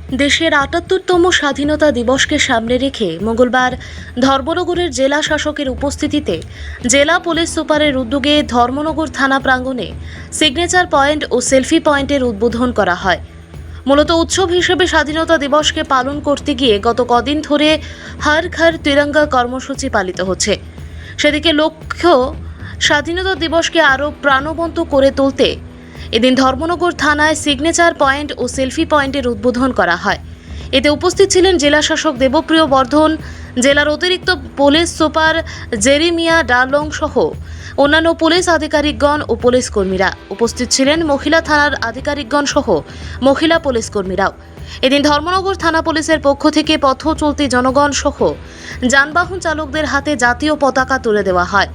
দেশের ৭৮তম স্বাধীনতা দিবসকে সামনে রেখে মঙ্গলবার ধর্মনগরের জেলা শাসকের উপস্থিতিতে জেলা পুলিশ সুপারের উদ্যোগে ধর্মনগর থানা প্রাঙ্গণে সিগনেচার পয়েন্ট ও সেলফি পয়েন্টের উদ্বোধন করা হয়। মূলত উৎসব হিসেবে স্বাধীনতা দিবসকে পালন করতে গিয়ে গত কদিন ধরে হর ঘর তিরঙ্গা কর্মসূচি পালিত হচ্ছে। সেদিকে লক্ষ্য স্বাধীনতা দিবসকে আরও প্রাণবন্ত করে তুলতে এদিন ধর্মনগর থানায় সিগনেচার পয়েন্ট ও সেলফি পয়েন্টের উদ্বোধন করা হয়। এতে উপস্থিত ছিলেন জেলা শাসক দেবপ্রিয় বর্ধন, জেলার অতিরিক্ত পুলিশ সুপার জেরিমিয়া ডার্লং সহ অন্যান্য পুলিশ আধিকারিকগণ ও পুলিশ কর্মীরা। উপস্থিত ছিলেন মহিলা থানার আধিকারিকগণ সহ মহিলা পুলিশ কর্মীরাও। এদিন ধর্মনগর থানা পুলিশের পক্ষ থেকে পথ চলতি জনগণ সহ যানবাহন চালকদের হাতে জাতীয় পতাকা তুলে দেওয়া হয়।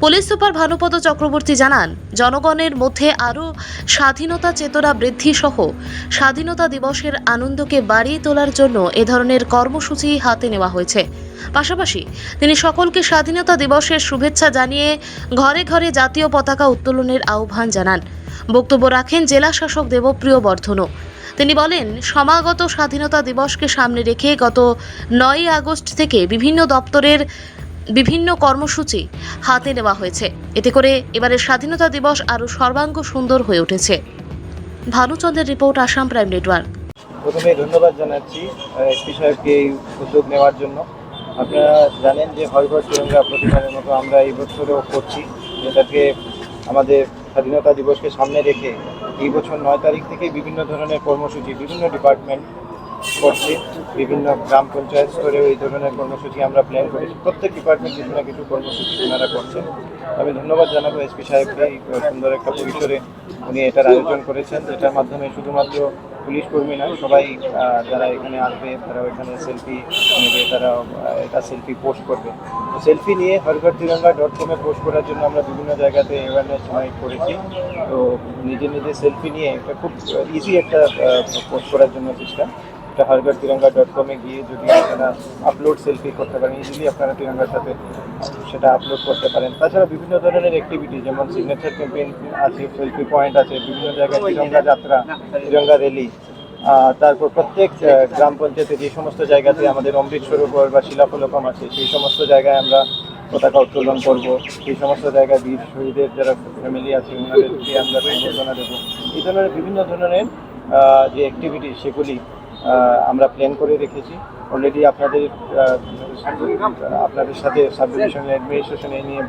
পুলিশ সুপার ভানুপদ চক্রবর্তী জানান, জনগণের মধ্যে আরও স্বাধীনতা চেতনা বৃদ্ধি সহ স্বাধীনতা দিবসের আনন্দকে বাড়িয়ে তোলার জন্য এ ধরনের কর্মসূচি হাতে নেওয়া হয়েছে। পাশাপাশি তিনি সকলকে স্বাধীনতা দিবসের শুভেচ্ছা জানিয়ে ঘরে ঘরে জাতীয় পতাকা উত্তোলনের আহ্বান জানান। বক্তব্য রাখেন জেলা শাসক দেবপ্রিয় বর্ধনও। তিনি বলেন, সমাগত স্বাধীনতা দিবসকে সামনে রেখে গত 9ই আগস্ট থেকে বিভিন্ন দপ্তরের বিভিন্ন কর্মসূচি হাতে নেওয়া হয়েছে। এতে করে এবারের স্বাধীনতা দিবস আরও সর্বাঙ্গ সুন্দর হয়ে উঠেছে। ভানুচন্দ্রের রিপোর্ট, আসাম প্রাইম নেটওয়ার্ক। প্রথমে ধন্যবাদ জানাচ্ছি এসপি সাহেবকে এই উদ্যোগ নেওয়ার জন্য। আপনারা জানেন যে হর ঘর তিরঙ্গা প্রতিবারের মতো আমরা এই বছরেও করছি, যেটাকে আমাদের স্বাধীনতা দিবসকে সামনে রেখে এই বছর 9 তারিখ থেকে বিভিন্ন ধরনের কর্মসূচি বিভিন্ন ডিপার্টমেন্ট করছে। বিভিন্ন গ্রাম পঞ্চায়েত স্তরেও এই ধরনের কর্মসূচি আমরা প্ল্যান করেছি। প্রত্যেক ডিপার্টমেন্ট কিছু না কিছু কর্মসূচি ওনারা করছেন। আমি ধন্যবাদ জানাবো এসপি সাহেবকে, এই সুন্দর একটা পরিসরে উনি এটার আয়োজন করেছেন, যেটার মাধ্যমে শুধুমাত্র পুলিশ কর্মী নয়, সবাই যারা এখানে আসবে তারাও এখানে সেলফি নেবে, তারা এটা সেলফি পোস্ট করবে। সেলফি নিয়ে হরঘরতিরঙ্গা.com পোস্ট করার জন্য আমরা বিভিন্ন জায়গাতে অ্যাওয়ারনেস করেছি। তো নিজে নিজে সেলফি নিয়ে এটা খুব ইজি একটা পোস্ট করার জন্য চেষ্টা। এটা হরঘরতিরঙ্গা.com গিয়ে যদি আপনারা আপলোড সেলফি করতে পারেন, ইজিলি আপনারা তিরঙ্গার সাথে সেটা আপলোড করতে পারেন। তাছাড়া বিভিন্ন ধরনের অ্যাক্টিভিটি যেমন সিগনেচার ক্যাম্পেইন আছে, সেলফি পয়েন্ট আছে, বিভিন্ন জায়গায় তিরঙ্গা যাত্রা, তিরঙ্গা র্যালি, তারপর প্রত্যেক গ্রাম পঞ্চায়েতে যে সমস্ত জায়গাতে আমাদের অমৃত সরোবর বা শিলাফলকম আছে সেই সমস্ত জায়গায় আমরা পতাকা উত্তোলন করব। সেই সমস্ত জায়গায় বীর শহীদের যারা ফ্যামিলি আছে ওনাদেরকে আমরা সম্বর্ধনা দেবো। এই ধরনের বিভিন্ন ধরনের যে অ্যাক্টিভিটি সেগুলি আমরা প্ল্যান করে রেখেছি। অলরেডি আপনাদের সাথে সাব ডিভিশন অ্যাডমিনিস্ট্রেশন এই নিয়ে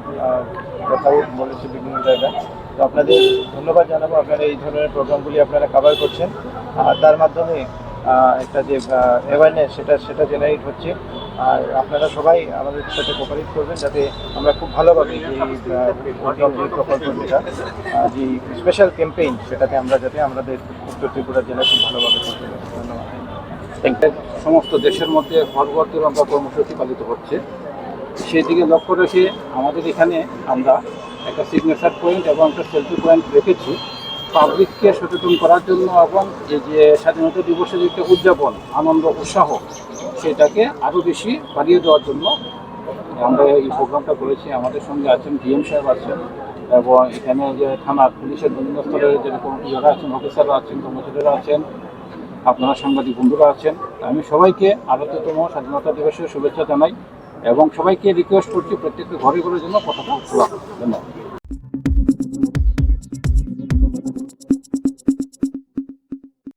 কথাও বলেছে বিভিন্ন জায়গায়। তো আপনাদের ধন্যবাদ জানাবো, আপনারা এই ধরনের প্রোগ্রামগুলি আপনারা কভার করছেন। আর তার মাধ্যমে একটা যে অ্যাওয়ারনেস সেটা জেনারেট হচ্ছে। আর আপনারা সবাই আমাদের সাথে কোঅপারেট করবেন যাতে আমরা খুব ভালোভাবে এই প্রকল্প যেটা যে স্পেশাল ক্যাম্পেইন সেটাকে আমরা যাতে আমাদের উত্তর ত্রিপুরা জেলায় খুব ভালোভাবে করতে পারি। ধন্যবাদ। সমস্ত দেশের মধ্যে হর ঘর তিরঙ্গা কর্মসূচি পালিত হচ্ছে, সেই দিকে লক্ষ্য রেখে আমাদের এখানে আমরা একটা সিগনেচার পয়েন্ট এবং একটা সেলফি পয়েন্ট রেখেছি পাবলিককে সচেতন করার জন্য, এবং এই যে স্বাধীনতা দিবসের যে একটা উদযাপন আনন্দ উৎসাহ সেটাকে আরও বেশি বাড়িয়ে দেওয়ার জন্য আমরা এই প্রোগ্রামটা করেছি। আমাদের সঙ্গে আছেন ডিএম সাহেব আছেন, এবং এখানে যে থানার পুলিশের বিভিন্ন স্তরের যেরকম যারা আছেন, অফিসাররা আছেন, কর্মচারীরা আছেন, আপনারা সাংবাদিক বন্ধুরা আছেন। আমি সবাইকে ৭৮তম স্বাধীনতা দিবসের শুভেচ্ছা জানাই এবং সবাইকে রিকোয়েস্ট করছি প্রত্যেককে ঘরে ঘরে জন্য পতাকা তোলা। ধন্যবাদ।